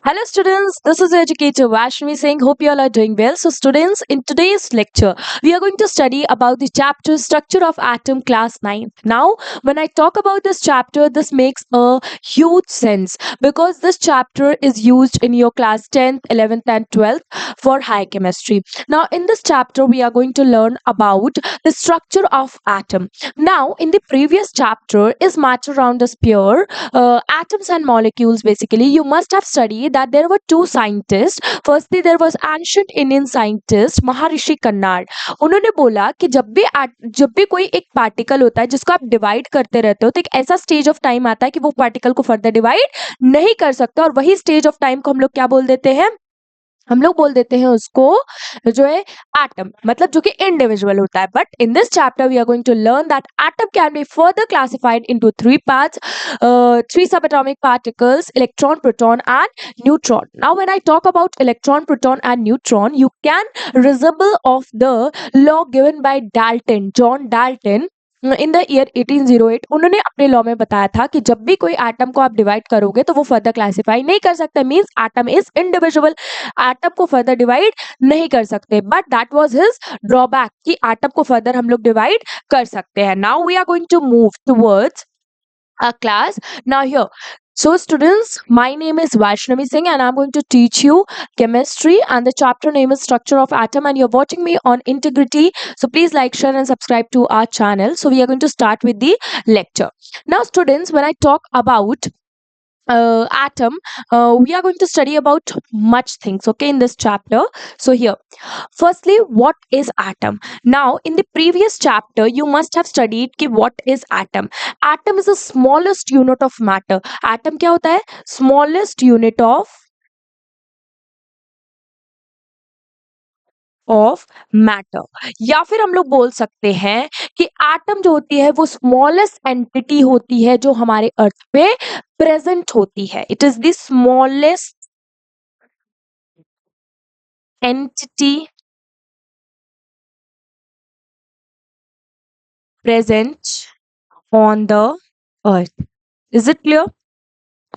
Hello students, this is educator Vashmi saying hope you all are doing well. So students, in today's lecture, we are going to study about the chapter structure of atom class 9. Now, when I talk about this chapter, this makes a huge sense because this chapter is used in your class 10th, 11th and 12th for high chemistry. Now, in this chapter, we are going to learn about the structure of atom. Now, in the previous chapter is matter around a sphere, atoms and molecules. Basically, you must have studied that there were two scientists. Firstly, there was ancient Indian scientist Maharishi Kannad. उन्होंने बोला कि जब भी कोई एक particle होता है जिसको आप डिवाइड करते रहते हो, तो एक ऐसा स्टेज ऑफ टाइम आता है कि वो पार्टिकल को फर्दर डिवाइड नहीं कर सकता, और वही स्टेज ऑफ टाइम को हम लोग क्या बोल देते हैं? हम लोग बोल देते हैं उसको जो है एटम, मतलब जो कि इंडिविजुअल होता है. But in this chapter we are going to learn that atom can be further classified into three parts, three subatomic particles: electron, proton and neutron. Now when I talk about electron, proton and neutron, you can resemble of the law given by Dalton, John Dalton, in the year 1808. उन्होंने अपने law में बताया था कि जब भी कोई atom को आप डिवाइड करोगे तो वो फर्दर क्लासिफाई नहीं कर सकता. Means atom is individual, atom को फर्दर डिवाइड नहीं कर सकते. But that was his drawback कि एटम को फर्दर हम लोग डिवाइड कर सकते हैं. Now we are going to move towards a class. Now here, so students, my name is Vaishnavi Singh and I'm going to teach you chemistry, and the chapter name is structure of atom, and you're watching me on Integrity. So please like, share and subscribe to our channel. So we are going to start with the lecture. Now students, when I talk about atom, we are going to study about much things, okay, in this chapter. So here, firstly, what is atom? Now in the previous chapter you must have studied कि what is atom. Atom is the smallest unit of matter. Atom क्या होता है? Smallest unit of matter. या फिर हम लोग बोल सकते हैं कि एटम जो होती है वो स्मॉलेस्ट एंटिटी होती है जो हमारे अर्थ पे प्रेजेंट होती है. It is the smallest entity present on the earth. Is it clear?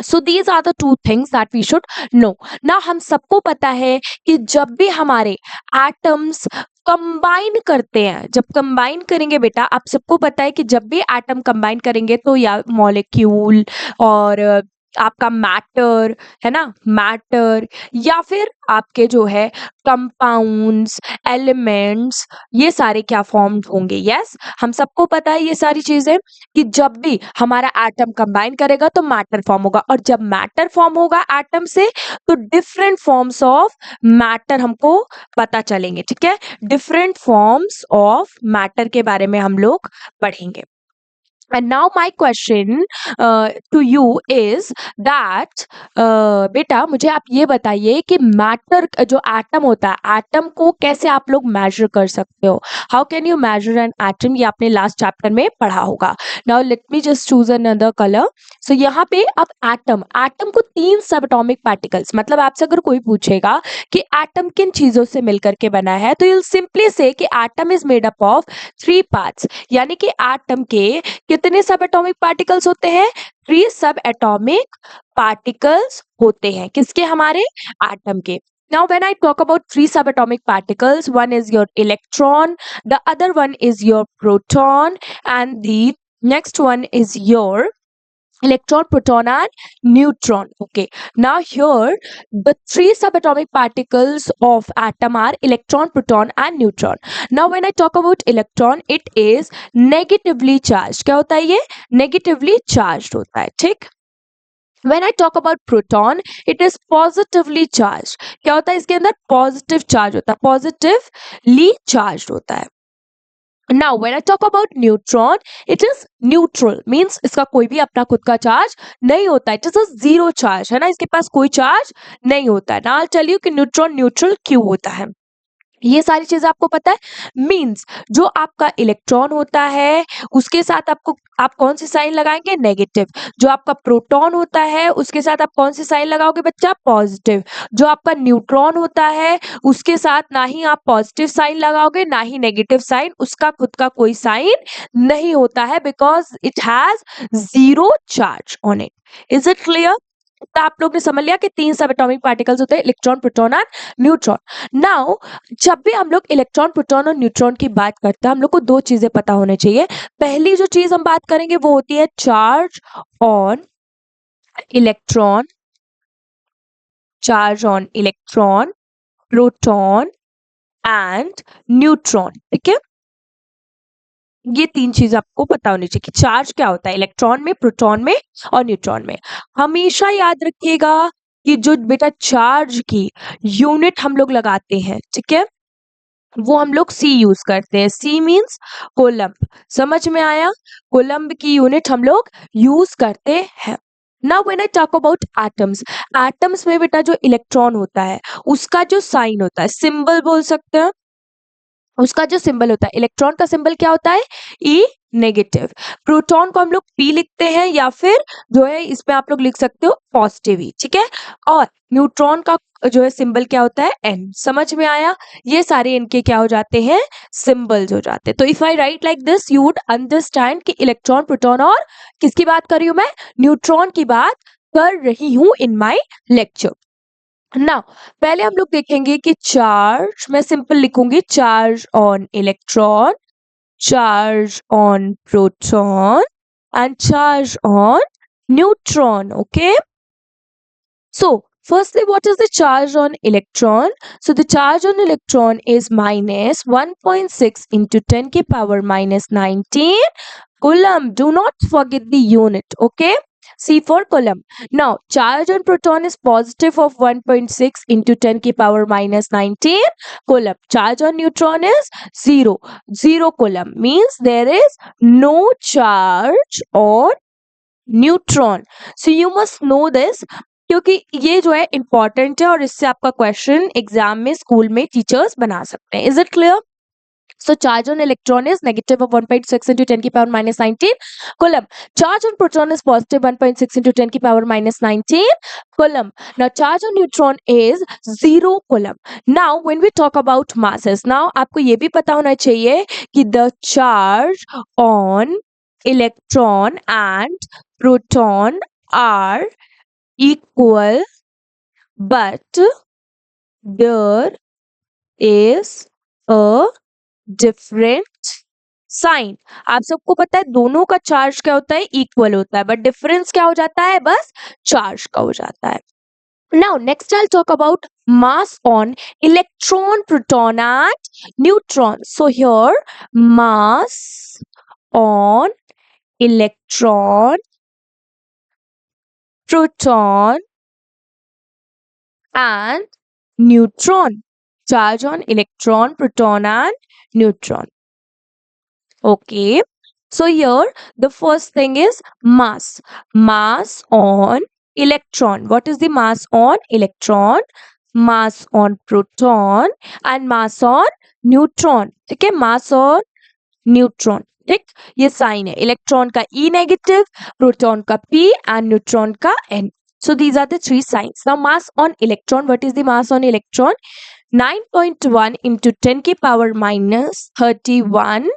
So these are the two things that we should know. Now हम सबको पता है कि जब भी हमारे एटम्स कंबाइन करते हैं, जब कंबाइन करेंगे बेटा, आप सबको पता है कि जब भी एटम कंबाइन करेंगे तो या मॉलिक्यूल और आपका मैटर है ना, मैटर, या फिर आपके जो है कंपाउंड्स, एलिमेंट्स, ये सारे क्या फॉर्म होंगे. यस, हम सबको पता है ये सारी चीजें कि जब भी हमारा एटम कंबाइन करेगा तो मैटर फॉर्म होगा, और जब मैटर फॉर्म होगा एटम से तो डिफरेंट फॉर्म्स ऑफ मैटर हमको पता चलेंगे. ठीक है, डिफरेंट फॉर्म्स ऑफ मैटर के बारे में हम लोग पढ़ेंगे. And now my question to you is that बेटा मुझे आप ये बताइए कि मैटर जो एटम होता है, एटम को कैसे आप लोग मेजर कर सकते हो? How can you measure an atom? ये आपने लास्ट चैप्टर में पढ़ा होगा. Now let me just choose another colour. So यहाँ पे अब एटम, एटम को तीन सब एटॉमिक पार्टिकल्स, मतलब आपसे अगर कोई पूछेगा कि एटम किन चीजों से मिलकर के बना है, तो यू विल सिंपली से कि atom is made up of three parts. यानी कि एटम के कितने सब एटॉमिक पार्टिकल्स होते हैं? थ्री सब एटॉमिक पार्टिकल्स होते हैं. किसके? हमारे एटम के. Now when I talk about three subatomic particles, one is your electron, the other one is your proton, and the next one is your electron, proton and neutron. Okay, now here the three subatomic particles of atom are electron, proton and neutron. Now when I talk about electron, it is negatively charged. क्या होता है ये? Negatively charged होता है. ठीक. When I talk about proton, it is positively charged. क्या होता है इसके अंदर? Positive charge होता है, positively charged होता है. Now when I talk about neutron, it is neutral, means इसका कोई भी अपना खुद का चार्ज नहीं होता है. It is a zero charge, है ना, इसके पास कोई चार्ज नहीं होता है. Now I'll tell you कि न्यूट्रॉन न्यूट्रल क्यों होता है. ये सारी चीजें आपको पता है. मींस जो आपका इलेक्ट्रॉन होता है उसके साथ आप कौन सी साइन लगाएंगे? नेगेटिव. जो आपका प्रोटॉन होता है उसके साथ आप कौन सी साइन लगाओगे बच्चा? पॉजिटिव. जो आपका न्यूट्रॉन होता है उसके साथ ना ही आप पॉजिटिव साइन लगाओगे ना ही नेगेटिव साइन, उसका खुद का कोई साइन नहीं होता है, because it has zero charge on it. Is it clear? तो आप लोग ने समझ लिया कि 3 सब एटॉमिक पार्टिकल्स होते हैं, electron, proton and neutron. Now जब भी हम लोग इलेक्ट्रॉन, प्रोटॉन और न्यूट्रॉन की बात करते हैं, हम लोग को 2 चीजें पता होनी चाहिए। पहली जो चीज हम बात करेंगे वो होती है charge on electron, charge on electron, proton and neutron. ठीक है, ये 3 चीज आपको पता होनी चाहिए कि चार्ज क्या होता है इलेक्ट्रॉन में, प्रोटॉन में और न्यूट्रॉन में। हमेशा याद रखिएगा कि जो बेटा चार्ज की यूनिट हम लोग लगाते हैं, ठीक है, वो हम लोग सी यूज करते हैं। सी मींस कोलम्ब, समझ में आया? कोलम्ब की यूनिट हम लोग यूज करते हैं। Now when I talk about atoms, atoms में बेटा जो इलेक्ट्रॉन होता है उसका जो साइन होता है, सिंबल बोल सकते हैं, उसका जो सिंबल होता है, इलेक्ट्रॉन का सिंबल क्या होता है? ई नेगेटिव। प्रोटॉन को हम लोग पी लिखते हैं या फिर जो है इसमें आप लोग लिख सकते हो पॉजिटिव ई, ठीक है। और न्यूट्रॉन का जो है सिंबल क्या होता है? एन। समझ में आया? ये सारे इनके क्या हो जाते हैं? सिंबल्स हो जाते हैं। तो if I right like this you would understand कि इलेक्ट्रॉन, प्रोटॉन और किसकी बात कर रही हूं मैं? न्यूट्रॉन की बात कर रही हूं इन माई लेक्चर। नाउ पहले हम लोग देखेंगे कि चार्ज, मैं सिंपल लिखूंगी charge on electron, charge on proton and charge on neutron. Okay, so firstly, what is the charge on electron? So the charge on electron is minus 1.6 into 10 की power minus 19 coulomb. Do not forget the unit. Okay, C for coulomb. Now charge on proton is positive of 1.6 into 10 की power minus 19 coulomb. Charge on neutron is 0. 0 coulomb means there is no charge on neutron. So you must know this, क्योंकि ये जो है important है और इससे आपका question exam में, स्कूल में टीचर्स बना सकते हैं. Is it clear? So charge on electron is negative of 1.6 into 10 की power minus 19 coulomb. Charge on proton is positive 1.6 into 10 की power minus 19 coulomb. Now charge on neutron is 0 coulomb. Now when we talk about masses, now आपको ये भी पता होना चाहिए कि the charge on electron and proton are equal, but there is a different sign. आप सबको पता है दोनों का चार्ज क्या होता है? इक्वल होता है, बट डिफरेंस क्या हो जाता है? बस चार्ज का हो जाता है. Now next I'll talk about mass on electron, proton and neutron. So here mass on electron, proton and neutron. Charge on electron, proton and neutron. Okay, so here the first thing is mass. Mass on electron. What is the mass on electron? Mass on proton and mass on neutron. ठीक है, mass on neutron. ठीक, ये sign है. Electron का E negative, proton का P and neutron का N. So these are the 3 signs. Now mass on electron. What is the mass on electron? 9.1 into 10 की power minus 31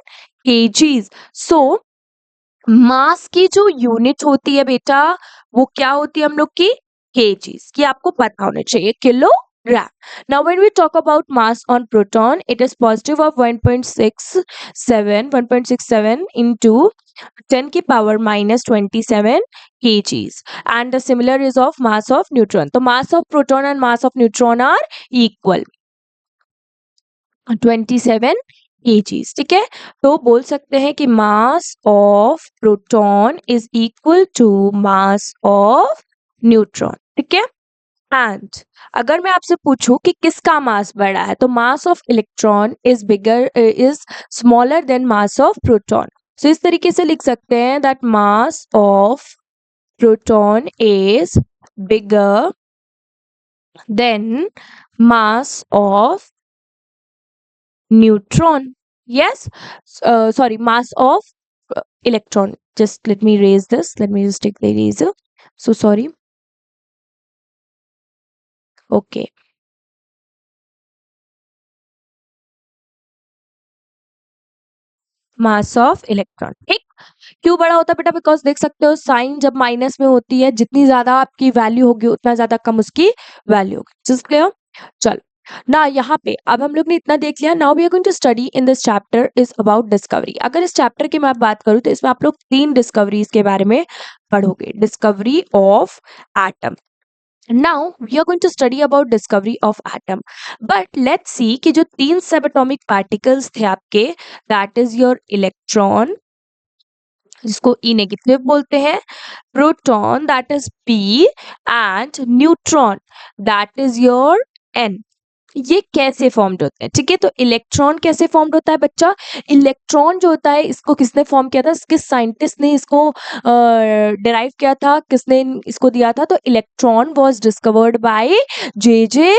kgs. So मास की जो unit होती है बेटा वो क्या होती है हम लोग की? kgs की. आपको पता होना चाहिए, kilogram. Now when we talk about mass on proton, it is positive of 1.67 into 10 की power minus 27 kgs, and the similar is of mass of neutron. तो mass of proton and mass of neutron are equal, 27 kgs. ठीक है, तो बोल सकते हैं कि mass of proton is equal to mass of neutron. ठीक है, एंड अगर मैं आपसे पूछूं कि किसका मास बड़ा है, तो mass of electron is bigger, is smaller than mass of proton. So इस तरीके से लिख सकते हैं that mass of proton is bigger than mass of neutron. Yes, sorry, mass of electron. Just let me erase this. Let me just take the eraser. So sorry. Okay, mass of electron. ठीक, क्यों बड़ा होता है बेटा? Because देख सकते हो sign जब माइनस में होती है, जितनी ज्यादा आपकी वैल्यू होगी उतना ज्यादा कम उसकी वैल्यू होगी। Just clear? चलो ना, यहाँ पे अब हम लोग ने इतना देख लिया। Now we are going to study in this chapter is about discovery. अगर इस चैप्टर की मैं बात करूँ तो इसमें आप लोग 3 डिस्कवरीज के बारे में पढ़ोगे। Discovery of atom. Now we are going to study about discovery of atom. But let's see कि जो 3 सबएटॉमिक पार्टिकल्स थे आपके, that is your electron, जिसको E नेगेटिव बोलते हैं, proton that is P, and neutron that is your N। ये कैसे formed होते हैं? ठीक है, तो इलेक्ट्रॉन कैसे फॉर्म्ड होता है बच्चा? इलेक्ट्रॉन जो होता है इसको किसने फॉर्म किया था, किस साइंटिस्ट ने इसको डिराइव किया था, किसने इसको दिया था? तो electron was discovered by J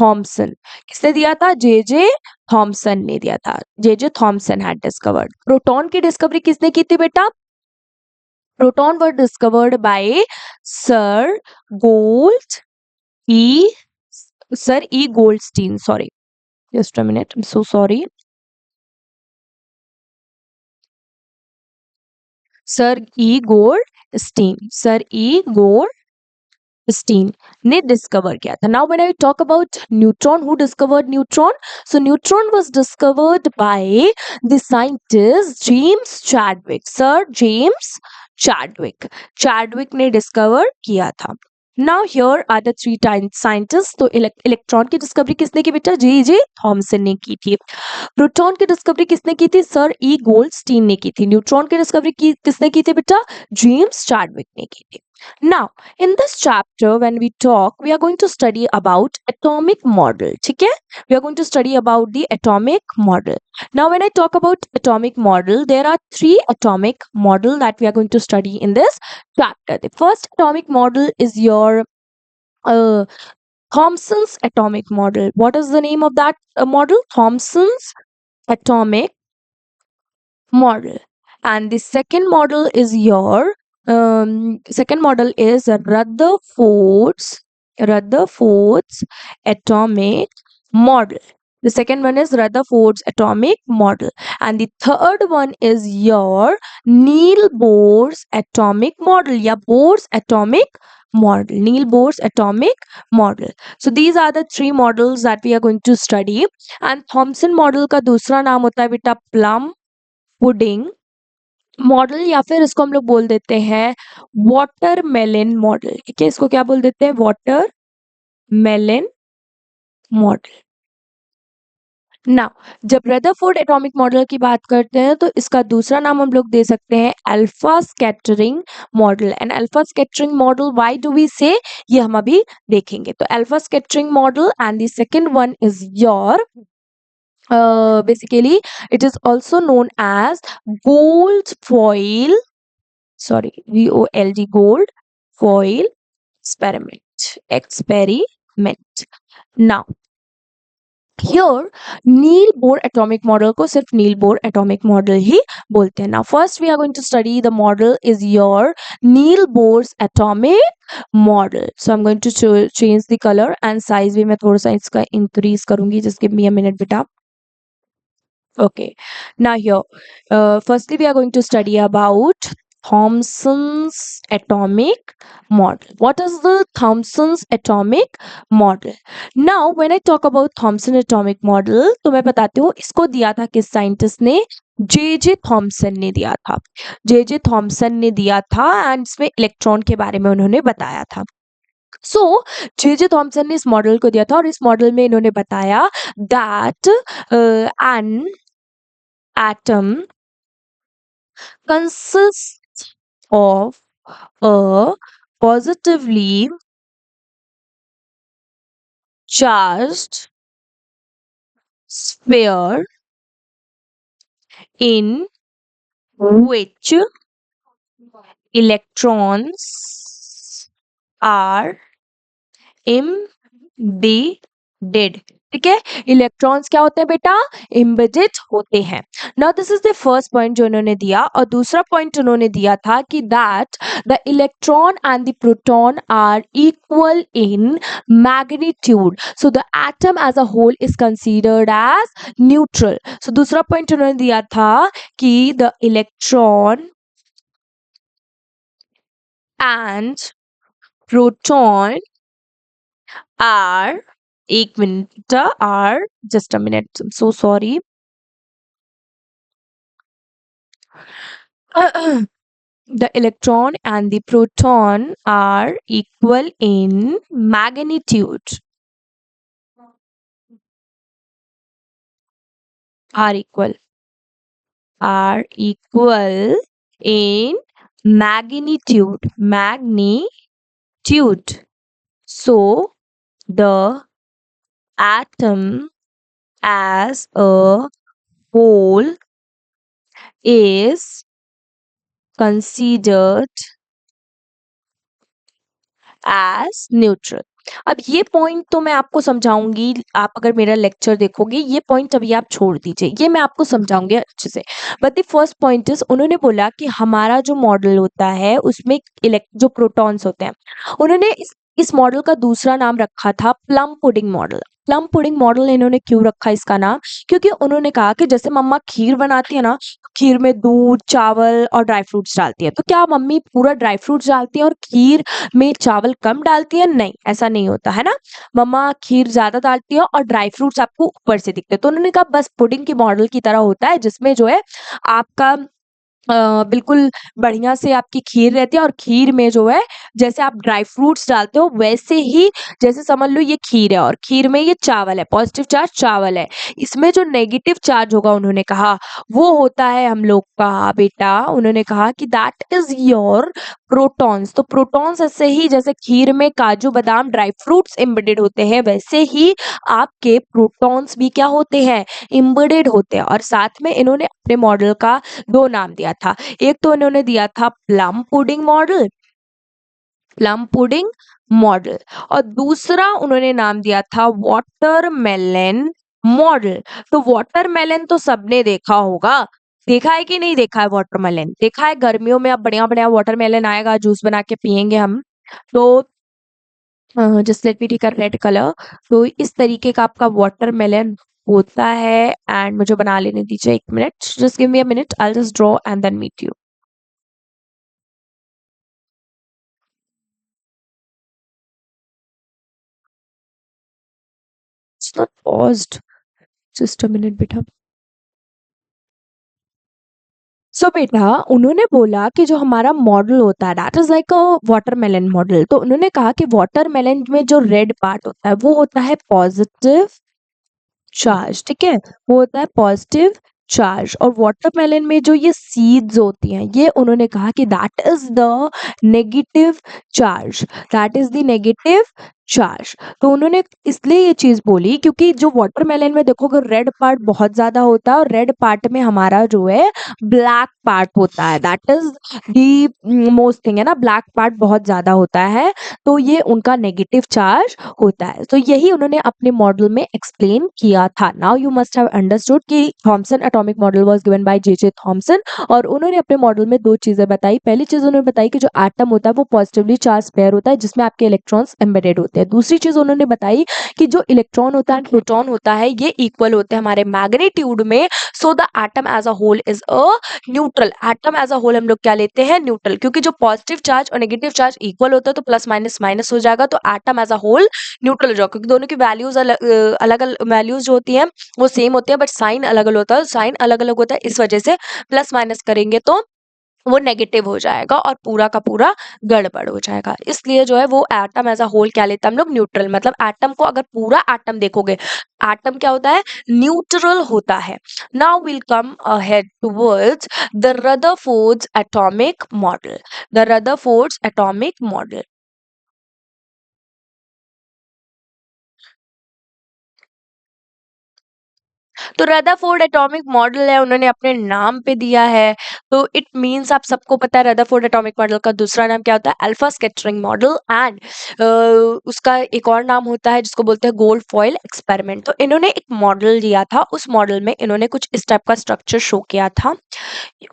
Thompson. किसने दिया था? जे थॉमसन ने दिया था। J Thomson had discovered. Proton की डिस्कवरी किसने की थी बेटा? Proton were discovered by sir gold E Sir E. Goldstein, sorry. Just a minute. I'm so sorry. Sir E. Goldstein. Sir E. Goldstein ने discover किया था. Now when I talk about neutron, who discovered neutron? So neutron was discovered by the scientist James Chadwick. Sir James Chadwick. Chadwick ने discover किया था. Now here are the 3 scientists. तो electron की discovery किसने की बेटा? जे थॉमसन ने की थी। प्रोटॉन की डिस्कवरी किसने की थी? सर ई गोल्डस्टीन ने की थी। न्यूट्रॉन की डिस्कवरी किसने की थी बेटा? जेम्स चार्विक ने की थी। Now in this chapter when we talk, we are going to study about atomic model. ठीक है, we are going to study about the atomic model. Now when I talk about atomic model, there are 3 atomic model that we are going to study in this chapter. The first atomic model is your uh, Thomson's atomic model. What is the name of that model? Thomson's atomic model. And the second model is your second model is Rutherford's atomic model. The second one is Rutherford's atomic model, and the third one is your Neil Bohr's atomic model. या Bohr's atomic model. Neil Bohr's atomic model. So these are the 3 models that we are going to study. And Thomson model का दूसरा नाम होता है बेटा plum pudding model, या फिर इसको हम लोग बोल देते हैं वाटरमेलन मॉडल. ठीक है, इसको क्या बोल देते हैं? Watermelon model. ना, जब रदरफोर्ड एटॉमिक मॉडल की बात करते हैं तो इसका दूसरा नाम हम लोग दे सकते हैं alpha scattering model. And alpha scattering model, why do we say, ये हम अभी देखेंगे. तो alpha scattering model, and the second one is your basically it is also known as gold foil, sorry, GOLD, gold foil experiment. Now here Niels Bohr atomic model को सिर्फ Niels Bohr atomic model ही बोलते हैं. Now first we are going to study the model is your Niels Bohr's atomic model. So I'm going to change the color and size भी मैं थोड़ा सा इसका increase करूंगी. Just give me a minute बेटा. Okay, now here, firstly we are going to study about Thomson's atomic model. What is the Thomson's atomic model? Now when I talk about Thomson atomic model, तो मैं बताती हूँ इसको दिया था किस scientist ने? जे थॉमसन ने दिया था. जे थॉमसन ने दिया था एंड इसमें इलेक्ट्रॉन के बारे में उन्होंने बताया था. सो जे थॉमसन ने इस मॉडल को दिया था और इस मॉडल में इन्होंने बताया that an atom consists of a positively charged sphere in which electrons are embedded. ठीक है, इलेक्ट्रॉन्स क्या होते हैं बेटा? एम्बेडेड होते हैं. Now this is the first point जो उन्होंने दिया. और दूसरा पॉइंट उन्होंने दिया था कि that the electron and the proton are equal in magnitude, so the atom as a whole is considered as neutral. So दूसरा पॉइंट उन्होंने दिया था कि the electron and proton are, एक मिनट, are, just a minute, I'm so sorry. The electron and the proton are equal in magnitude. Are equal. Are equal in magnitude. Magnitude. So the atom as a whole is considered as neutral. अब ये point तो मैं आपको समझाऊंगी, आप अगर मेरा lecture देखोगे ये पॉइंट अभी आप छोड़ दीजिए, ये मैं आपको समझाऊंगी अच्छे से। But the first point is, उन्होंने बोला कि हमारा जो मॉडल होता है उसमें जो प्रोटॉन्स होते हैं, उन्होंने इस मॉडल का दूसरा नाम रखा था plum pudding model. Plum pudding model इन्होंने क्यों रखा इसका नाम? क्योंकि उन्होंने कहा कि जैसे मम्मा खीर बनाती है ना, खीर में दूध, चावल और ड्राई फ्रूट्स डालती है, तो क्या मम्मी पूरा ड्राई फ्रूट्स डालती है और खीर में चावल कम डालती है? नहीं, ऐसा नहीं होता है ना। मम्मा खीर ज्यादा डालती है और ड्राई फ्रूट्स आपको ऊपर से दिखते हैं। तो उन्होंने कहा बस पुडिंग की मॉडल की तरह होता है, जिसमें जो है आपका बिल्कुल बढ़िया से आपकी खीर रहती है, और खीर में जो है जैसे आप ड्राई फ्रूट्स डालते हो वैसे ही, जैसे समझ लो ये खीर है और खीर में ये चावल है, पॉजिटिव चार्ज चावल है, इसमें जो नेगेटिव चार्ज होगा उन्होंने कहा वो होता है हम लोग का बेटा, उन्होंने कहा कि दैट इज योर प्रोटॉन्स। तो प्रोटॉन्स ऐसे ही जैसे खीर में काजू बादाम ड्राई फ्रूट्स एम्बेडेड होते हैं, वैसे ही आपके प्रोटॉन्स भी क्या होते हैं? एम्बेडेड होते हैं। और साथ में इन्होंने अपने मॉडल का दो नाम दिया था, एक तो इन्होंने दिया था plum pudding model, plum pudding model, और दूसरा उन्होंने नाम दिया था वाटरमेलन मॉडल। तो वाटरमेलन तो सबने देखा होगा, देखा है कि नहीं देखा है? वाटरमेलन देखा है, गर्मियों में अब बढ़िया बढ़िया वाटरमेलन आएगा, जूस बना के पियेंगे हम। तो just let me take a red colour. तो इस तरीके का आपका वाटरमेलन होता है, एंड मुझे बना लेने दीजिए एक minute, just give me a minute, I will just draw and then meet you. It's not paused, just a minute बेटा। सो बेटा उन्होंने बोला कि जो हमारा मॉडल होता है that is like a watermelon model. तो उन्होंने कहा कि वाटरमेलन में जो रेड पार्ट होता है वो होता है पॉजिटिव चार्ज, ठीक है, वो होता है पॉजिटिव चार्ज। और वाटरमेलन में जो ये सीड्स होती हैं, ये उन्होंने कहा कि that is the negative charge, that is the negative charge. तो उन्होंने इसलिए ये चीज बोली क्योंकि जो वाटरमेलन में देखोगे रेड पार्ट बहुत ज्यादा होता है, और रेड पार्ट में हमारा जो है ब्लैक पार्ट होता है, that is the most thing, है ना, ब्लैक पार्ट बहुत ज्यादा होता है, तो ये उनका नेगेटिव चार्ज होता है। तो यही उन्होंने अपने मॉडल में एक्सप्लेन किया था। Now you must have understood कि Thomson atomic model was given by J Thomson, और उन्होंने अपने मॉडल में दो चीजें बताई। पहली चीज उन्होंने बताई कि जो एटम होता है वो पॉजिटिवली चार्ज पेयर होता है, जिसमें आपके इलेक्ट्रॉन्स एम्बेडेड होते हैं। दूसरी चीज उन्होंने बताई कि जो इलेक्ट्रॉन होता है, प्रोटॉन होता है, ये इक्वल होते हैं हमारे मैग्नीट्यूड में। So the atom as a whole is a neutral. Atom as a whole हम लोग क्या लेते हैं? न्यूट्रल, क्योंकि जो पॉजिटिव चार्ज और नेगेटिव चार्ज इक्वल होता है तो प्लस माइनस माइनस हो जाएगा, तो atom as a whole neutral हो जाएगा, क्योंकि दोनों की वैल्यूज अलग अलग वैल्यूज जो होती हैं वो सेम होती है, बट साइन अलग अलग होता है। साइन अलग अलग होता है, इस वजह से प्लस माइनस करेंगे तो वो नेगेटिव हो जाएगा और पूरा का पूरा गड़बड़ हो जाएगा। इसलिए जो है वो एटम एज अ होल क्या लेता है हम लोग? न्यूट्रल। मतलब एटम को अगर पूरा एटम देखोगे, एटम क्या होता है? न्यूट्रल होता है। Now will come ahead towards the Rutherford's atomic model. The Rutherford's atomic model. तो रदरफोर्ड एटॉमिक मॉडल है, उन्होंने अपने नाम पे दिया है, तो इट मींस आप सबको पता है रदरफोर्ड एटॉमिक मॉडल का दूसरा नाम क्या होता है? Alpha scattering model. एंड उसका एक और नाम होता है जिसको बोलते हैं गोल्ड फॉइल एक्सपेरिमेंट। तो इन्होंने एक मॉडल दिया था, उस मॉडल में इन्होंने कुछ इस टाइप का स्ट्रक्चर शो किया था।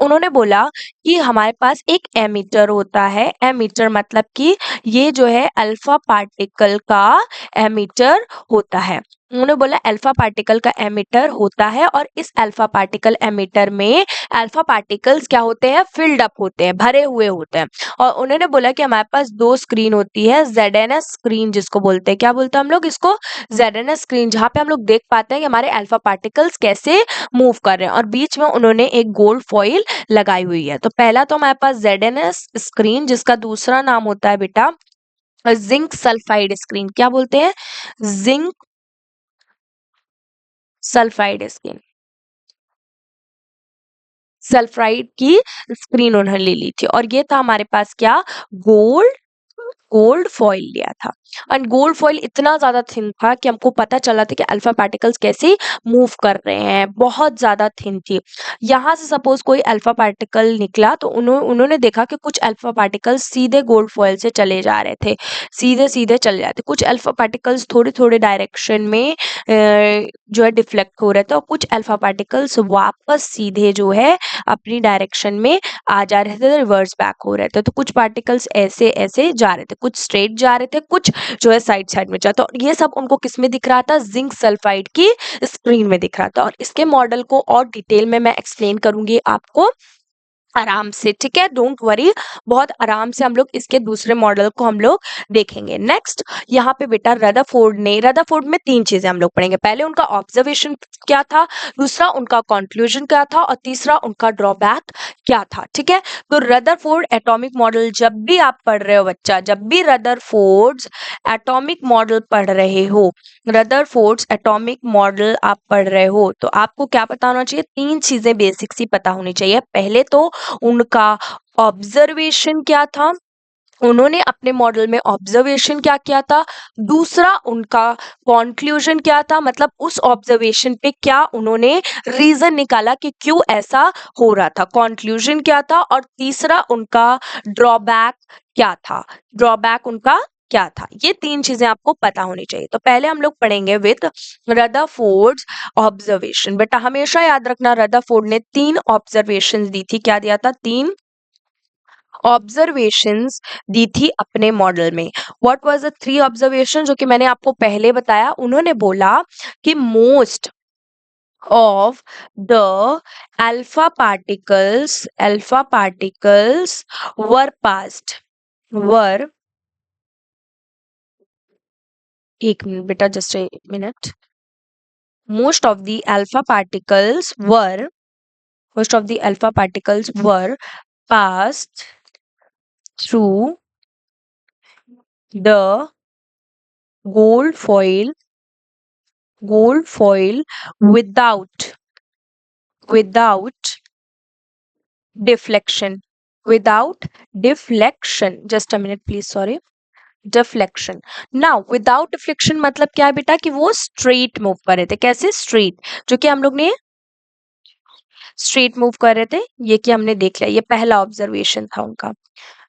उन्होंने बोला कि हमारे पास एक एमीटर होता है। एमीटर मतलब कि ये जो है अल्फा पार्टिकल का एमीटर होता है। उन्होंने बोला अल्फा पार्टिकल का एमिटर होता है और इस अल्फा पार्टिकल एमिटर में अल्फा पार्टिकल्स क्या होते हैं, फिल्ड अप होते हैं, भरे हुए होते हैं। और उन्होंने बोला कि हमारे पास दो स्क्रीन होती है, ZNS स्क्रीन जिसको बोलते हैं, क्या बोलते हैं हम लोग इसको, ZNS स्क्रीन, जहाँ पे हम लोग देख पाते हैं कि हमारे अल्फा पार्टिकल्स कैसे मूव कर रहे हैं, और बीच में उन्होंने एक गोल्ड फॉइल लगाई हुई है। तो पहला तो हमारे पास ZNS स्क्रीन, जिसका दूसरा नाम होता है बेटा जिंक सल्फाइड स्क्रीन। क्या बोलते हैं, जिंक सल्फाइड स्क्रीन, सल्फाइड की स्क्रीन उन्होंने ले ली थी। और ये था हमारे पास क्या, गोल्ड गोल्ड फॉइल लिया था। एंड गोल्ड फॉइल इतना ज्यादा थिन था कि हमको पता चला था कि अल्फा पार्टिकल्स कैसे मूव कर रहे हैं, बहुत ज्यादा थिन थी। यहाँ से सपोज कोई अल्फा पार्टिकल निकला तो उन्होंने देखा कि कुछ अल्फा पार्टिकल्स सीधे गोल्ड फॉइल से चले जा रहे थे, सीधे सीधे चले जाते, कुछ अल्फा पार्टिकल्स थोड़े थोड़े डायरेक्शन में जो है डिफ्लेक्ट हो रहे थे, और कुछ अल्फा पार्टिकल्स वापस सीधे जो है अपनी डायरेक्शन में आ जा रहे थे, रिवर्स बैक हो रहे थे। तो कुछ पार्टिकल्स ऐसे ऐसे जा रहे थे, कुछ स्ट्रेट जा रहे थे, कुछ जो है साइड साइड में जाता, और ये सब उनको किस में दिख रहा था, जिंक सल्फाइड की स्क्रीन में दिख रहा था। और इसके मॉडल को और डिटेल में मैं एक्सप्लेन करूंगी आपको आराम से, ठीक है, डोंट वरी, बहुत आराम से हम लोग इसके दूसरे मॉडल को हम लोग देखेंगे। नेक्स्ट यहाँ पे बेटा रदरफोर्ड में तीन चीजें हम लोग पढ़ेंगे। पहले उनका ऑब्जर्वेशन क्या था, दूसरा उनका कंक्लूजन क्या था, और तीसरा उनका ड्रॉबैक क्या था, ठीक है। तो रदरफोर्ड एटॉमिक मॉडल जब भी आप पढ़ रहे हो बच्चा, जब भी रदरफोर्ड्स एटॉमिक मॉडल पढ़ रहे हो, रदरफोर्ड्स एटॉमिक मॉडल आप पढ़ रहे हो, तो आपको क्या पता होना चाहिए, तीन चीजें बेसिक सी पता होनी चाहिए। पहले तो उनका ऑब्जर्वेशन क्या था, उन्होंने अपने मॉडल में ऑब्जर्वेशन क्या किया था, दूसरा उनका कंक्लूजन क्या था, मतलब उस ऑब्जर्वेशन पे क्या उन्होंने रीजन निकाला कि क्यों ऐसा हो रहा था, कंक्लूजन क्या था, और तीसरा उनका ड्रॉबैक क्या था, ड्रॉबैक उनका क्या था। ये तीन चीजें आपको पता होनी चाहिए। तो पहले हम लोग पढ़ेंगे विद रदरफोर्ड्स ऑब्जर्वेशन। बेटा हमेशा याद रखना, रदरफोर्ड ने तीन ऑब्जर्वेशंस दी थी, क्या दिया था, तीन ऑब्जर्वेशंस दी थी अपने मॉडल में। What was the three observation, जो कि मैंने आपको पहले बताया। उन्होंने बोला कि most of the alpha particles were passed, were, एक मिनट बेटा, just a minute, most of the alpha particles were most of the alpha particles were passed through the gold foil gold foil without without deflection, without deflection, just a minute please, sorry, deflection. Now without deflection मतलब क्या है बेटा, कि वो straight move कर रहे थे, कैसे, स्ट्रेट, जो कि हम लोग ने स्ट्रेट मूव कर रहे थे, ये कि हमने देख लिया, ये पहला ऑब्जर्वेशन था उनका।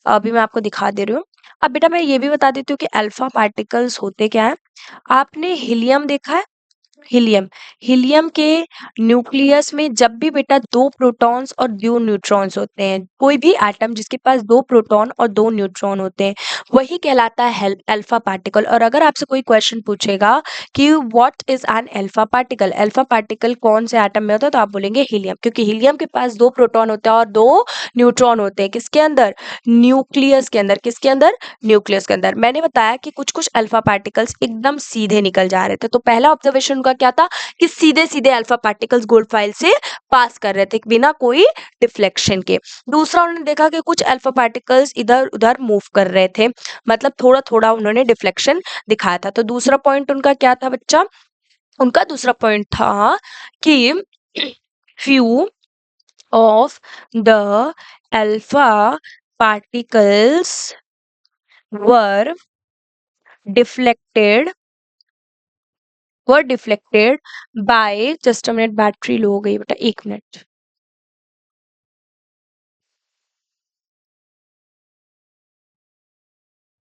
अभी मैं आपको दिखा दे रही हूँ। अब बेटा मैं ये भी बता देती हूँ कि अल्फा पार्टिकल्स होते क्या है। आपने हीलियम देखा है, हीलियम, हीलियम के न्यूक्लियस में जब भी बेटा दो प्रोटॉन्स और दो न्यूट्रॉन्स होते हैं, कोई भी एटम जिसके पास दो प्रोटॉन और दो न्यूट्रॉन होते हैं, वही कहलाता है अल्फा पार्टिकल। और अगर आपसे कोई क्वेश्चन पूछेगा कि what is an alpha particle कौन से एटम में होता है, तो आप बोलेंगे हीलियम, क्योंकि हीलियम के पास दो प्रोटॉन होते हैं और दो न्यूट्रॉन होते हैं, किसके अंदर, न्यूक्लियस के अंदर, किसके अंदर, न्यूक्लियस के अंदर। मैंने बताया कि कुछ कुछ अल्फा पार्टिकल्स एकदम सीधे निकल जा रहे थे, तो पहला ऑब्जर्वेशन का क्या था, कि सीधे सीधे अल्फा पार्टिकल्स गोल्ड फाइल से पास कर रहे थे बिना कोई डिफ्लेक्शन के। दूसरा उन्होंने देखा कि कुछ अल्फा पार्टिकल्स इधर उधर मूव कर रहे थे, मतलब थोड़ा थोड़ा उन्होंने डिफ्लेक्शन दिखाया था। तो दूसरा पॉइंट उनका क्या था बच्चा, उनका दूसरा पॉइंट था कि few of the alpha particles were deflected were deflected by, just a minute, battery low हो गई बेटा, एक मिनट,